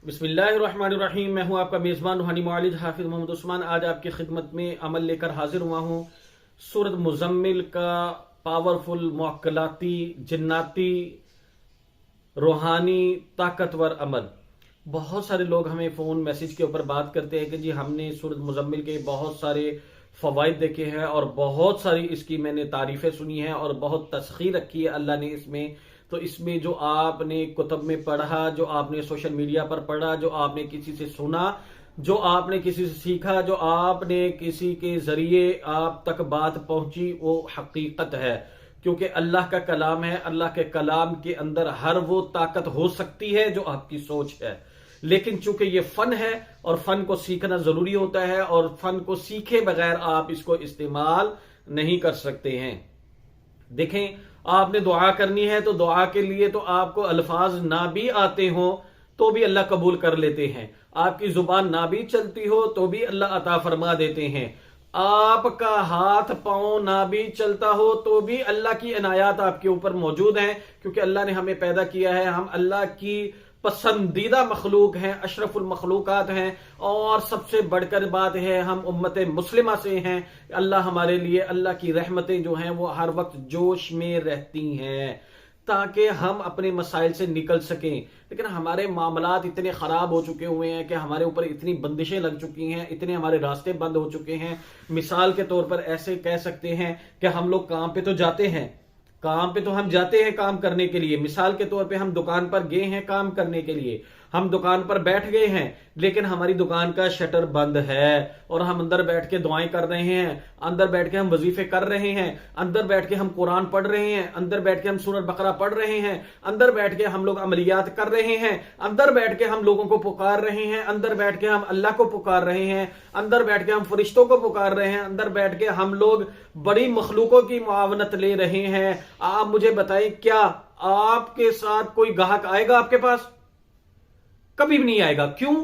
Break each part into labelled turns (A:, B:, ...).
A: بسم اللہ الرحمن الرحیم۔ میں ہوں آپ کا میزبان روحانی معالج حافظ محمد عثمان۔ آج آپ کی خدمت میں عمل لے کر حاضر ہوا ہوں۔ سورۃ مزمل کا پاورفل، معقلاتی، جناتی، روحانی، طاقتور عمل۔ بہت سارے لوگ ہمیں فون میسج کے اوپر بات کرتے ہیں کہ جی ہم نے سورۃ مزمل کے بہت سارے فوائد دیکھے ہیں اور بہت ساری اس کی میں نے تعریفیں سنی ہیں اور بہت تسخیر رکھی ہے اللہ نے اس میں۔ تو اس میں جو آپ نے کتب میں پڑھا، جو آپ نے سوشل میڈیا پر پڑھا، جو آپ نے کسی سے سنا، جو آپ نے کسی سے سیکھا، جو آپ نے کسی کے ذریعے آپ تک بات پہنچی، وہ حقیقت ہے، کیونکہ اللہ کا کلام ہے۔ اللہ کے کلام کے اندر ہر وہ طاقت ہو سکتی ہے جو آپ کی سوچ ہے، لیکن چونکہ یہ فن ہے اور فن کو سیکھنا ضروری ہوتا ہے، اور فن کو سیکھے بغیر آپ اس کو استعمال نہیں کر سکتے ہیں۔ دیکھیں، آپ نے دعا کرنی ہے تو دعا کے لیے تو آپ کو الفاظ نہ بھی آتے ہوں تو بھی اللہ قبول کر لیتے ہیں۔ آپ کی زبان نہ بھی چلتی ہو تو بھی اللہ عطا فرما دیتے ہیں۔ آپ کا ہاتھ پاؤں نہ بھی چلتا ہو تو بھی اللہ کی عنایات آپ کے اوپر موجود ہیں، کیونکہ اللہ نے ہمیں پیدا کیا ہے۔ ہم اللہ کی پسندیدہ مخلوق ہیں، اشرف المخلوقات ہیں، اور سب سے بڑھ کر بات ہے ہم امت مسلمہ سے ہیں۔ اللہ ہمارے لیے، اللہ کی رحمتیں جو ہیں وہ ہر وقت جوش میں رہتی ہیں تاکہ ہم اپنے مسائل سے نکل سکیں۔ لیکن ہمارے معاملات اتنے خراب ہو چکے ہوئے ہیں کہ ہمارے اوپر اتنی بندشیں لگ چکی ہیں، اتنے ہمارے راستے بند ہو چکے ہیں۔ مثال کے طور پر ایسے کہہ سکتے ہیں کہ ہم لوگ کام پہ تو جاتے ہیں، کام پہ تو ہم جاتے ہیں کام کرنے کے لیے۔ مثال کے طور پہ ہم دکان پر گئے ہیں کام کرنے کے لیے، ہم دکان پر بیٹھ گئے ہیں، لیکن ہماری دکان کا شٹر بند ہے اور ہم اندر بیٹھ کے دعائیں کر رہے ہیں، اندر بیٹھ کے ہم وظیفے کر رہے ہیں، اندر بیٹھ کے ہم قرآن پڑھ رہے ہیں، اندر بیٹھ کے ہم سورۃ بقرہ پڑھ رہے ہیں، اندر بیٹھ کے ہم لوگ عملیات کر رہے ہیں، اندر بیٹھ کے ہم لوگوں کو پکار رہے ہیں، اندر بیٹھ کے ہم اللہ کو پکار رہے ہیں، اندر بیٹھ کے ہم فرشتوں کو پکار رہے ہیں، اندر بیٹھ کے ہم لوگ بڑی مخلوقوں کی معاونت لے رہے ہیں۔ آپ مجھے بتائیں، کیا آپ کے ساتھ کوئی گاہک آئے گا آپ کے پاس؟ کبھی بھی نہیں آئے گا۔ کیوں؟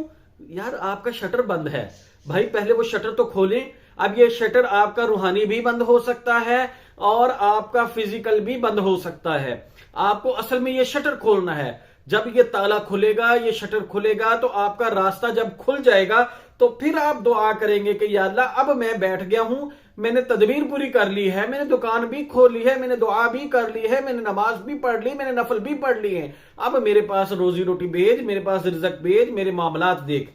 A: یار آپ کا شٹر بند ہے۔ بھائی پہلے وہ شٹر تو کھولیں۔ اب یہ شٹر آپ کا روحانی بھی بند ہو سکتا ہے اور آپ کا فزیکل بھی بند ہو سکتا ہے۔ آپ کو اصل میں یہ شٹر کھولنا ہے۔ جب یہ تالا کھلے گا، یہ شٹر کھلے گا، تو آپ کا راستہ جب کھل جائے گا تو پھر آپ دعا کریں گے کہ یا اللہ اب میں بیٹھ گیا ہوں، میں نے تدبیر پوری کر لی ہے، میں نے دکان بھی کھول لی ہے، میں نے دعا بھی کر لی ہے، میں نے نماز بھی پڑھ لی، میں نے نفل بھی پڑھ لی ہے، اب میرے پاس روزی روٹی بھیج، میرے پاس رزق بھیج، میرے معاملات دیکھ۔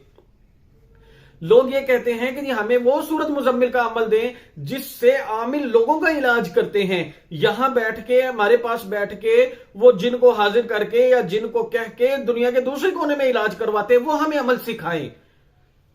A: لوگ یہ کہتے ہیں کہ ہمیں وہ سورۃ مزمل کا عمل دیں جس سے عامل لوگوں کا علاج کرتے ہیں۔ یہاں بیٹھ کے، ہمارے پاس بیٹھ کے، وہ جن کو حاضر کر کے یا جن کو کہہ کے دنیا کے دوسرے کونے میں علاج کرواتے ہیں، وہ ہمیں عمل سکھائیں۔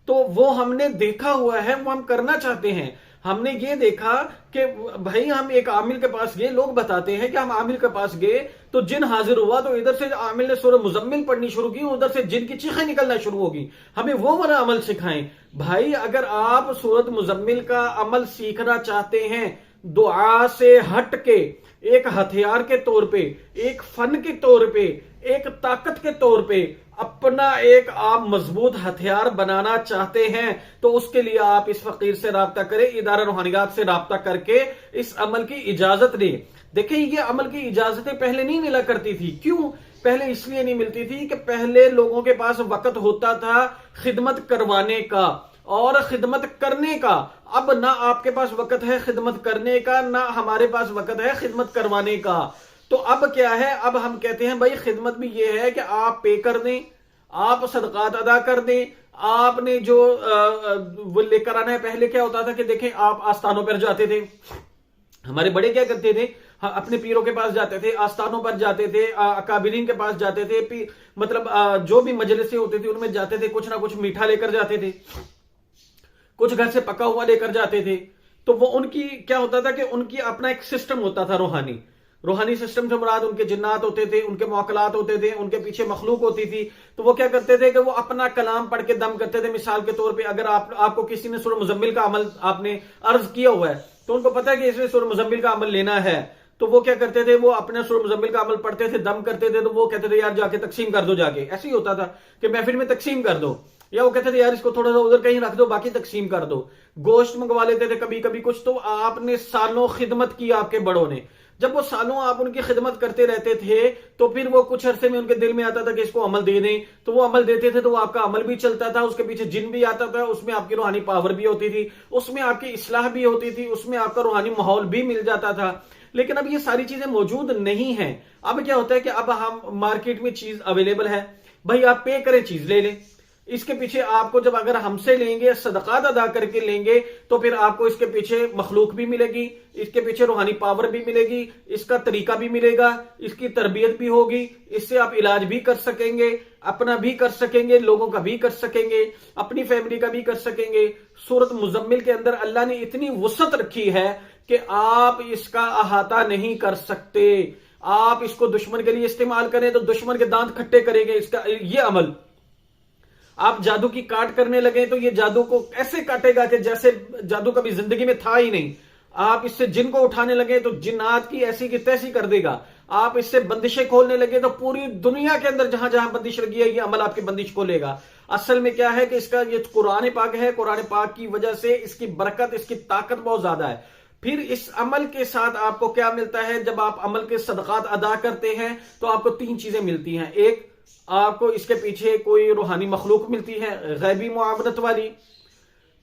A: تو وہ ہم نے دیکھا ہوا ہے، وہ ہم کرنا چاہتے ہیں۔ ہم نے یہ دیکھا کہ بھائی ہم ایک عامل کے پاس گئے، لوگ بتاتے ہیں کہ ہم عامل کے پاس گئے تو جن حاضر ہوا، تو ادھر سے عامل نے سورہ مزمل پڑھنی شروع کی، ادھر سے جن کی چیخیں نکلنا شروع ہوگی۔ ہمیں وہ والا عمل سکھائیں۔ بھائی اگر آپ سورۃ مزمل کا عمل سیکھنا چاہتے ہیں دعا سے ہٹ کے، ایک ہتھیار کے طور پہ، ایک فن کے طور پہ، ایک طاقت کے طور پہ اپنا ایک آپ مضبوط ہتھیار بنانا چاہتے ہیں، تو اس کے لیے آپ اس فقیر سے رابطہ کریں، ادارہ روحانیات سے رابطہ کر کے اس عمل کی اجازت دیں۔ دیکھیں، یہ عمل کی اجازتیں پہلے نہیں ملا کرتی تھی۔ کیوں؟ پہلے اس لیے نہیں ملتی تھی کہ پہلے لوگوں کے پاس وقت ہوتا تھا خدمت کروانے کا اور خدمت کرنے کا۔ اب نہ آپ کے پاس وقت ہے خدمت کرنے کا، نہ ہمارے پاس وقت ہے خدمت کروانے کا۔ تو اب کیا ہے؟ اب ہم کہتے ہیں بھائی خدمت بھی یہ ہے کہ آپ پے کر دیں، آپ صدقات ادا کر دیں۔ آپ نے جو وہ لے کر آنا ہے، پہلے کیا ہوتا تھا کہ دیکھیں آپ آستانوں پر جاتے تھے، ہمارے بڑے کیا کرتے تھے، اپنے پیروں کے پاس جاتے تھے، آستانوں پر جاتے تھے، اکابرین کے پاس جاتے تھے، مطلب جو بھی مجلسیں ہوتے تھے ان میں جاتے تھے، کچھ نہ کچھ میٹھا لے کر جاتے تھے، کچھ گھر سے پکا ہوا لے کر جاتے تھے۔ تو وہ ان کی کیا ہوتا تھا کہ ان کی اپنا ایک سسٹم ہوتا تھا، روحانی سسٹم سے مراد ان کے جنات ہوتے تھے، ان کے موکلات ہوتے تھے، ان کے پیچھے مخلوق ہوتی تھی۔ تو وہ کیا کرتے تھے کہ وہ اپنا کلام پڑھ کے دم کرتے تھے۔ مثال کے طور پہ اگر آپ کو کسی نے سورہ مزمل کا عمل آپ نے عرض کیا ہوا ہے تو ان کو پتا ہے کہ اس نے سورہ مزمل کا عمل لینا ہے، تو وہ کیا کرتے تھے، وہ اپنے سورہ مزمل کا عمل پڑھتے تھے، دم کرتے تھے، تو وہ کہتے تھے یار جا کے تقسیم کر دو، جا کے ایسے ہی ہوتا تھا کہ محفل میں تقسیم کر دو، یا وہ کہتے تھے یار اس کو تھوڑا سا ادھر کہیں رکھ دو، باقی تقسیم کر دو۔ گوشت منگوا لیتے تھے کبھی کبھی کچھ، تو آپ نے سالوں خدمت کی آپ کے بڑوں نے، جب وہ سالوں آپ ان کی خدمت کرتے رہتے تھے تو پھر وہ کچھ عرصے میں ان کے دل میں آتا تھا کہ اس کو عمل دے دیں، تو وہ عمل دیتے تھے، تو وہ آپ کا عمل بھی چلتا تھا، اس کے پیچھے جن بھی آتا تھا، اس میں آپ کی روحانی پاور بھی ہوتی تھی، اس میں آپ کی اصلاح بھی ہوتی تھی، اس میں آپ کا روحانی ماحول بھی مل جاتا تھا۔ لیکن اب یہ ساری چیزیں موجود نہیں ہیں۔ اب کیا ہوتا ہے کہ اب ہم مارکیٹ میں چیز اویلیبل ہے، بھائی آپ پے کریں چیز لے لیں، اس کے پیچھے آپ کو جب اگر ہم سے لیں گے، صدقات ادا کر کے لیں گے، تو پھر آپ کو اس کے پیچھے مخلوق بھی ملے گی، اس کے پیچھے روحانی پاور بھی ملے گی، اس کا طریقہ بھی ملے گا، اس کی تربیت بھی ہوگی، اس سے آپ علاج بھی کر سکیں گے، اپنا بھی کر سکیں گے، لوگوں کا بھی کر سکیں گے، اپنی فیملی کا بھی کر سکیں گے۔ سورۃ مزمل کے اندر اللہ نے اتنی وسعت رکھی ہے کہ آپ اس کا احاطہ نہیں کر سکتے۔ آپ اس کو دشمن کے لیے استعمال کریں تو دشمن کے دانت کھٹے کریں گے۔ اس کا یہ عمل آپ جادو کی کاٹ کرنے لگے تو یہ جادو کو ایسے کاٹے گا کہ جیسے جادو کبھی زندگی میں تھا ہی نہیں۔ آپ اس سے جن کو اٹھانے لگے تو جنات کی ایسی کی تیسی کر دے گا۔ آپ اس سے بندشیں کھولنے لگے تو پوری دنیا کے اندر جہاں جہاں بندش لگی ہے یہ عمل آپ کی بندش کھولے گا۔ اصل میں کیا ہے کہ اس کا یہ قرآن پاک ہے، قرآن پاک کی وجہ سے اس کی برکت، اس کی طاقت بہت زیادہ ہے۔ پھر اس عمل کے ساتھ آپ کو کیا ملتا ہے؟ جب آپ عمل کے صدقات ادا کرتے ہیں تو آپ کو 3 چیزیں ملتی ہیں۔ ایک، آپ کو اس کے پیچھے کوئی روحانی مخلوق ملتی ہے غیبی معاونت والی۔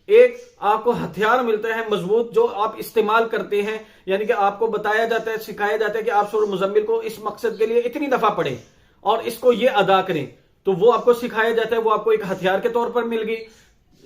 A: ایک، آپ کو ہتھیار ملتا ہے مضبوط جو آپ استعمال کرتے ہیں، یعنی کہ آپ کو بتایا جاتا ہے، سکھایا جاتا ہے کہ آپ سورۃ مزمل کو اس مقصد کے لیے اتنی دفعہ پڑھیں اور اس کو یہ ادا کریں، تو وہ آپ کو سکھایا جاتا ہے، وہ آپ کو ایک ہتھیار کے طور پر مل گئی۔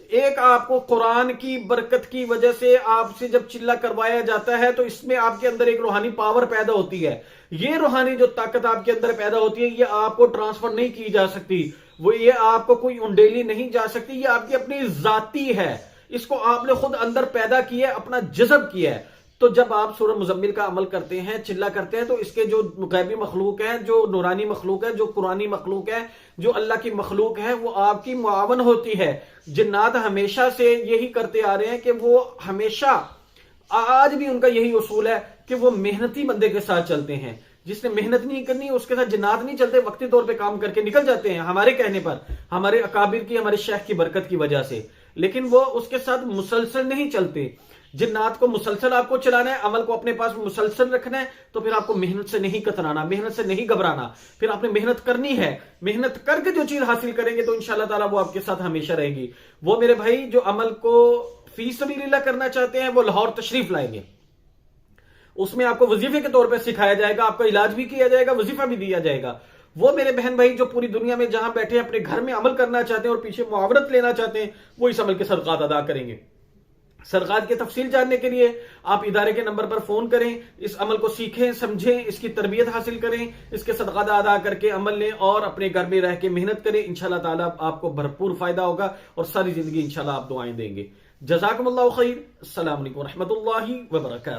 A: ایک، آپ کو قرآن کی برکت کی وجہ سے آپ سے جب چلا کروایا جاتا ہے تو اس میں آپ کے اندر ایک روحانی پاور پیدا ہوتی ہے۔ یہ روحانی جو طاقت آپ کے اندر پیدا ہوتی ہے یہ آپ کو ٹرانسفر نہیں کی جا سکتی، وہ یہ آپ کو کوئی انڈیلی نہیں جا سکتی، یہ آپ کی اپنی ذاتی ہے، اس کو آپ نے خود اندر پیدا کیا ہے، اپنا جذب کیا ہے۔ تو جب آپ سورہ مزمل کا عمل کرتے ہیں، چلا کرتے ہیں، تو اس کے جو غیبی مخلوق ہے، جو نورانی مخلوق ہے، جو قرآنی مخلوق ہے، جو اللہ کی مخلوق ہے، وہ آپ کی معاون ہوتی ہے۔ جنات ہمیشہ سے یہی کرتے آ رہے ہیں کہ وہ ہمیشہ، آج بھی ان کا یہی اصول ہے کہ وہ محنتی بندے کے ساتھ چلتے ہیں۔ جس نے محنت نہیں کرنی اس کے ساتھ جنات نہیں چلتے، وقتی طور پہ کام کر کے نکل جاتے ہیں ہمارے کہنے پر، ہمارے اکابر کی، ہمارے شیخ کی برکت کی وجہ سے، لیکن وہ اس کے ساتھ مسلسل نہیں چلتے۔ جنات کو مسلسل آپ کو چلانا ہے، عمل کو اپنے پاس مسلسل رکھنا ہے، تو پھر آپ کو محنت سے نہیں کترانا، محنت سے نہیں گھبرانا، پھر آپ نے محنت کرنی ہے، محنت کر کے جو چیز حاصل کریں گے تو انشاءاللہ تعالیٰ وہ آپ کے ساتھ ہمیشہ رہے گی۔ وہ میرے بھائی جو عمل کو فی سبیل اللہ کرنا چاہتے ہیں وہ لاہور تشریف لائیں گے، اس میں آپ کو وظیفے کے طور پہ سکھایا جائے گا، آپ کا علاج بھی کیا جائے گا، وظیفہ بھی دیا جائے گا۔ وہ میرے بہن بھائی جو پوری دنیا میں جہاں بیٹھے اپنے گھر میں عمل کرنا چاہتے ہیں اور پیچھے معاونت لینا چاہتے ہیں، وہ اس عمل کے صدقات ادا کریں گے۔ صدقات کی تفصیل جاننے کے لیے آپ ادارے کے نمبر پر فون کریں، اس عمل کو سیکھیں، سمجھیں، اس کی تربیت حاصل کریں، اس کے صدقات ادا کر کے عمل لیں اور اپنے گھر میں رہ کے محنت کریں۔ انشاءاللہ تعالیٰ آپ کو بھرپور فائدہ ہوگا اور ساری زندگی انشاءاللہ آپ دعائیں دیں گے۔ جزاکم اللہ خیر۔ السلام علیکم ورحمۃ اللہ وبرکاتہ۔